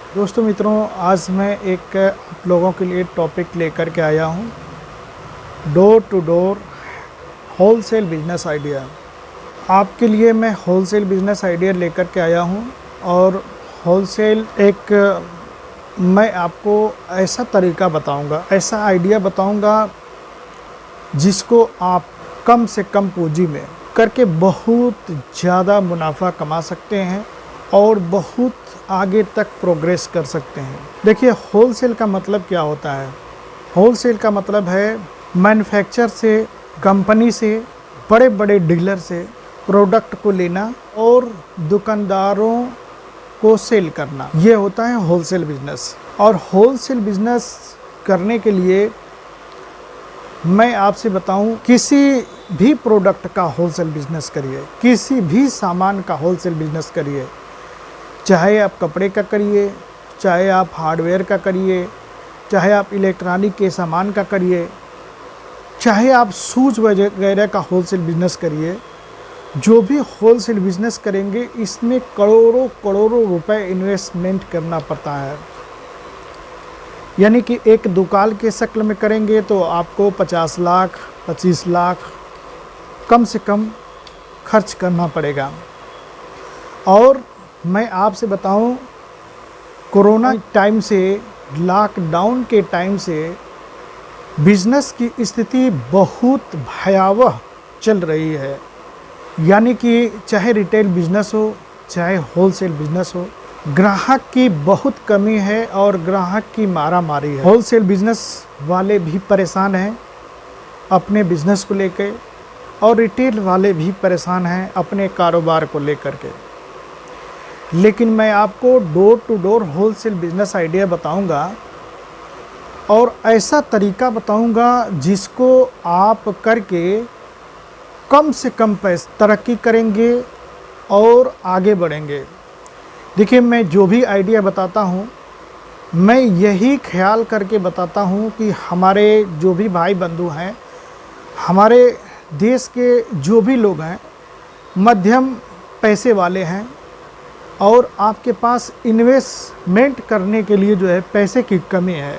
दोस्तों मित्रों, आज मैं एक आप लोगों के लिए टॉपिक लेकर के आया हूँ। Door to door wholesale business idea. आपके लिए मैं होलसेल बिजनेस आइडिया लेकर के आया हूँ और होलसेल मैं आपको ऐसा तरीका बताऊँगा, ऐसा आइडिया बताऊँगा जिसको आप कम से कम पूंजी में करके बहुत ज़्यादा मुनाफा कमा सकते हैं और बहुत आगे तक प्रोग्रेस कर सकते हैं। देखिए, होलसेल का मतलब क्या होता है? होलसेल का मतलब है मैन्युफैक्चर से, कंपनी से, बड़े बड़े डीलर से प्रोडक्ट को लेना और दुकानदारों को सेल करना। ये होता है होलसेल बिजनेस। और होलसेल बिजनेस करने के लिए मैं आपसे बताऊं, किसी भी प्रोडक्ट का होलसेल बिजनेस करिए, किसी भी सामान का होलसेल बिजनेस करिए, चाहे आप कपड़े का करिए, चाहे आप हार्डवेयर का करिए, चाहे आप इलेक्ट्रॉनिक के सामान का करिए, चाहे आप शूज़ वगैरह का होलसेल बिजनेस करिए। जो भी होलसेल बिजनेस करेंगे, इसमें करोड़ों करोड़ों रुपए इन्वेस्टमेंट करना पड़ता है। यानी कि एक दुकान के शक्ल में करेंगे तो आपको 50 लाख 25 लाख कम से कम खर्च करना पड़ेगा। और मैं आपसे बताऊं, कोरोना टाइम से, लॉकडाउन के टाइम से बिजनेस की स्थिति बहुत भयावह चल रही है। यानी कि चाहे रिटेल बिजनेस हो, चाहे होलसेल बिजनेस हो, ग्राहक की बहुत कमी है और ग्राहक की मारामारी है। होलसेल बिजनेस वाले भी परेशान हैं अपने बिजनेस को लेकर और रिटेल वाले भी परेशान हैं अपने कारोबार को लेकर के। लेकिन मैं आपको door to door wholesale business idea बताऊंगा और ऐसा तरीका बताऊंगा जिसको आप करके कम से कम पैसे तरक्की करेंगे और आगे बढ़ेंगे। देखिए, मैं जो भी आइडिया बताता हूँ, मैं यही ख्याल करके बताता हूँ कि हमारे जो भी भाई बंधु हैं, हमारे देश के जो भी लोग हैं, मध्यम पैसे वाले हैं और आपके पास इन्वेस्टमेंट करने के लिए जो है पैसे की कमी है।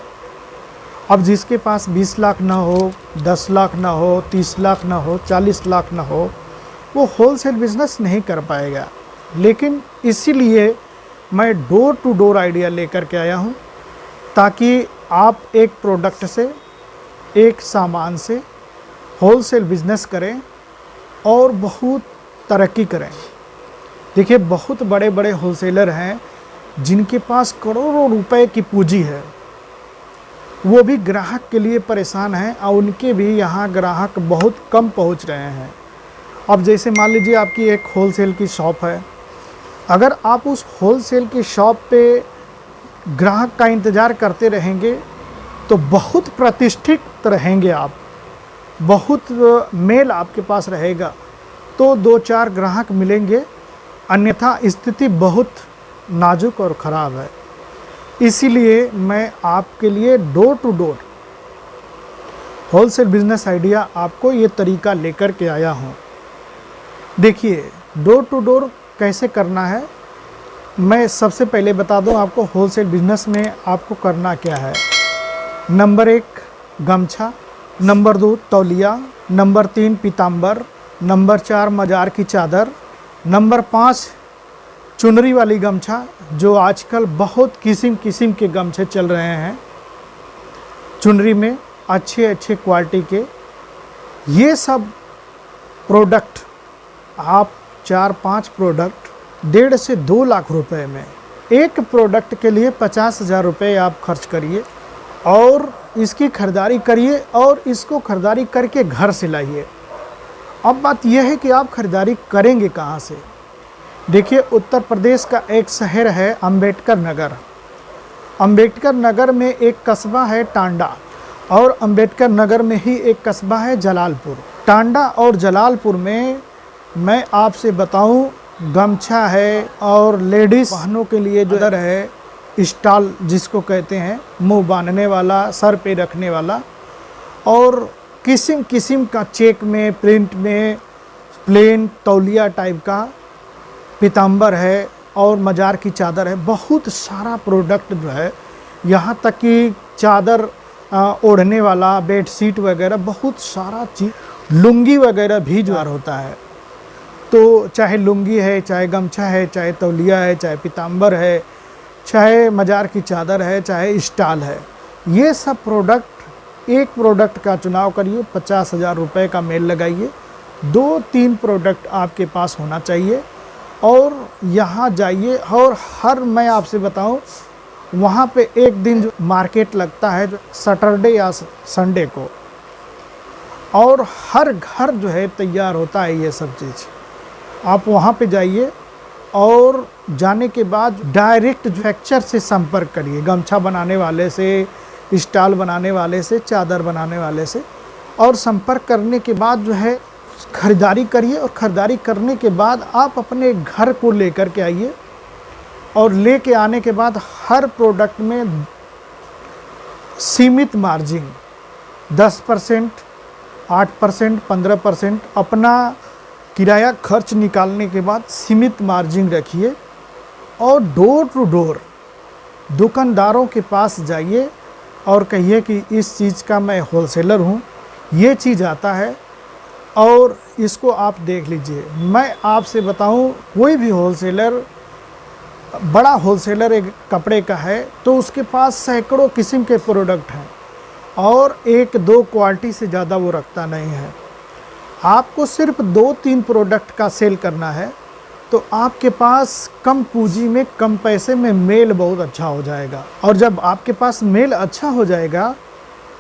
अब जिसके पास 20 लाख ना हो, 10 लाख ना हो, 30 लाख ना हो, 40 लाख ना हो, वो होलसेल बिजनेस नहीं कर पाएगा। लेकिन इसीलिए मैं डोर टू डोर आइडिया लेकर के आया हूँ, ताकि आप एक प्रोडक्ट से, एक सामान से होलसेल बिजनेस करें और बहुत तरक्की करें। देखिए, बहुत बड़े बड़े होलसेलर हैं जिनके पास करोड़ों रुपए की पूंजी है, वो भी ग्राहक के लिए परेशान हैं और उनके भी यहाँ ग्राहक बहुत कम पहुँच रहे हैं। अब जैसे मान लीजिए आपकी एक होलसेल की शॉप है, अगर आप उस होलसेल की शॉप पे ग्राहक का इंतज़ार करते रहेंगे तो बहुत प्रतिष्ठित रहेंगे आप, बहुत मेल आपके पास रहेगा तो 2-4 ग्राहक मिलेंगे, अन्यथा स्थिति बहुत नाजुक और ख़राब है। इसीलिए मैं आपके लिए door to door wholesale business idea, आपको ये तरीका लेकर के आया हूँ। देखिए, डोर टू डोर कैसे करना है, मैं सबसे पहले बता दूं आपको होलसेल बिजनेस में आपको करना क्या है। नंबर 1 गमछा, नंबर 2 तौलिया, नंबर 3 पीताम्बर, नंबर 4 मजार की चादर, नंबर 5 चुनरी वाली गमछा, जो आजकल बहुत किस्म किस्म के गमछे चल रहे हैं चुनरी में, अच्छे अच्छे क्वालिटी के। ये सब प्रोडक्ट आप 4-5 प्रोडक्ट 1.5 से 2 लाख रुपए में, एक प्रोडक्ट के लिए 50,000 रुपये आप खर्च करिए और इसकी खरीदारी करिए और इसको खरीदारी करके घर से लाइए। अब बात यह है कि आप खरीदारी करेंगे कहाँ से। देखिए, उत्तर प्रदेश का एक शहर है अंबेडकर नगर। अंबेडकर नगर में एक कस्बा है टांडा और अंबेडकर नगर में ही एक कस्बा है जलालपुर। टांडा और जलालपुर में मैं आपसे बताऊं, गमछा है और लेडीज़ बहनों के लिए जो इधर है स्टॉल जिसको कहते हैं, मुंह बांधने वाला, सर पे रखने वाला, और किस्म किस्म का चेक में, प्रिंट में, प्लेन तौलिया टाइप का पीताम्बर है और मजार की चादर है, बहुत सारा प्रोडक्ट जो है, यहाँ तक कि चादर ओढ़ने वाला, बेडशीट वगैरह, बहुत सारा चीज़, लुंगी वगैरह भी जो होता है। तो चाहे लुंगी है, चाहे गमछा है, चाहे तौलिया है, चाहे पीताम्बर है, चाहे मजार की चादर है, चाहे स्टाल है, ये सब प्रोडक्ट, एक प्रोडक्ट का चुनाव करिए, 50,000 रुपये का मेल लगाइए, 2-3 प्रोडक्ट आपके पास होना चाहिए और यहाँ जाइए। और हर, मैं आपसे बताऊं, वहाँ पे एक दिन जो मार्केट लगता है, जो सैटरडे या संडे को, और हर घर जो है तैयार होता है ये सब चीज़। आप वहाँ पे जाइए और जाने के बाद डायरेक्ट मैन्युफैक्चर से संपर्क करिए, गमछा बनाने वाले से, स्टाल बनाने वाले से, चादर बनाने वाले से, और संपर्क करने के बाद जो है ख़रीदारी करिए। और ख़रीदारी करने के बाद आप अपने घर को लेकर के आइए, और लेके आने के बाद हर प्रोडक्ट में सीमित मार्जिन 10%, 8%, 15% अपना किराया खर्च निकालने के बाद सीमित मार्जिन रखिए। और डोर टू डोर दुकानदारों के पास जाइए और कहिए कि इस चीज़ का मैं होलसेलर हूँ, ये चीज़ आता है और इसको आप देख लीजिए। मैं आपसे बताऊँ, कोई भी होलसेलर, बड़ा होलसेलर एक कपड़े का है तो उसके पास सैकड़ों किस्म के प्रोडक्ट हैं और 1-2 क्वालिटी से ज़्यादा वो रखता नहीं है। आपको सिर्फ 2-3 प्रोडक्ट का सेल करना है तो आपके पास कम पूंजी में, कम पैसे में मेल बहुत अच्छा हो जाएगा। और जब आपके पास मेल अच्छा हो जाएगा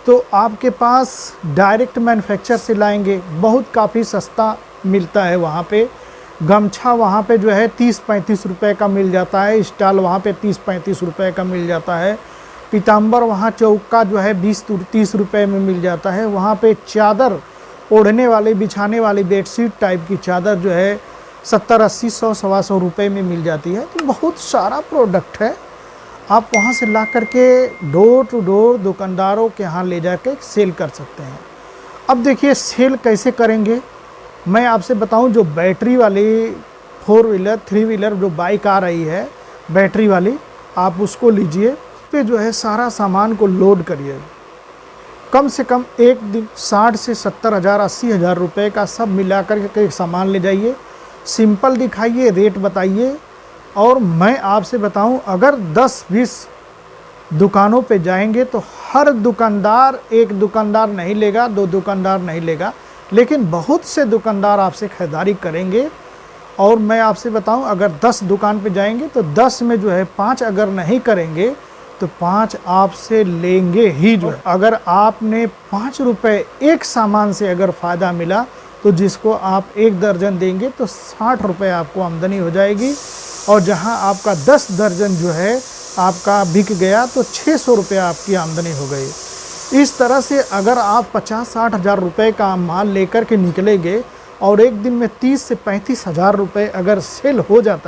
तो आपके पास डायरेक्ट मैन्युफैक्चर से लाएंगे, बहुत काफ़ी सस्ता मिलता है वहाँ पे। गमछा वहाँ पे जो है 30-35 रुपये का मिल जाता है, स्टाल वहाँ पे 30-35 रुपये का मिल जाता है, पीताम्बर वहाँ चौका जो है 20-30 रुपये में मिल जाता है। वहाँ पे चादर, ओढ़ने वाली, बिछाने वाली बेडशीट टाइप की चादर जो है 70-80, 100-125 रुपये में मिल जाती है। तो बहुत सारा प्रोडक्ट है, आप वहाँ से ला करके डोर टू डोर दुकानदारों के यहाँ ले जाके सेल कर सकते हैं। अब देखिए सेल कैसे करेंगे, मैं आपसे बताऊं, जो बैटरी वाली 4 व्हीलर 3 व्हीलर जो बाइक आ रही है बैटरी वाली, आप उसको लीजिए, पे जो है सारा सामान को लोड करिए। कम से कम एक दिन 60 से 70 हज़ार, 80 हज़ार रुपये का सब मिला कर के सामान ले जाइए। सिंपल दिखाइए, रेट बताइए। और मैं आपसे बताऊं, अगर 10-20 दुकानों पे जाएंगे तो हर दुकानदार, एक दुकानदार नहीं लेगा, 2 दुकानदार नहीं लेगा, लेकिन बहुत से दुकानदार आपसे ख़रीदारी करेंगे। और मैं आपसे बताऊं, अगर 10 दुकान पे जाएंगे तो 10 में जो है 5 अगर नहीं करेंगे तो 5 आपसे लेंगे ही। जो अगर आपने 5 रुपये एक सामान से अगर फ़ायदा मिला तो जिसको आप 1 दर्जन देंगे तो 60 रुपये आपको आमदनी हो जाएगी। और जहां आपका 10 दर्जन जो है आपका बिक गया तो 600 रुपये आपकी आमदनी हो गई। इस तरह से अगर आप 50-60 हज़ार रुपये का माल लेकर के निकलेंगे और एक दिन में 30 से 35 हज़ार रुपये अगर सेल हो जाता है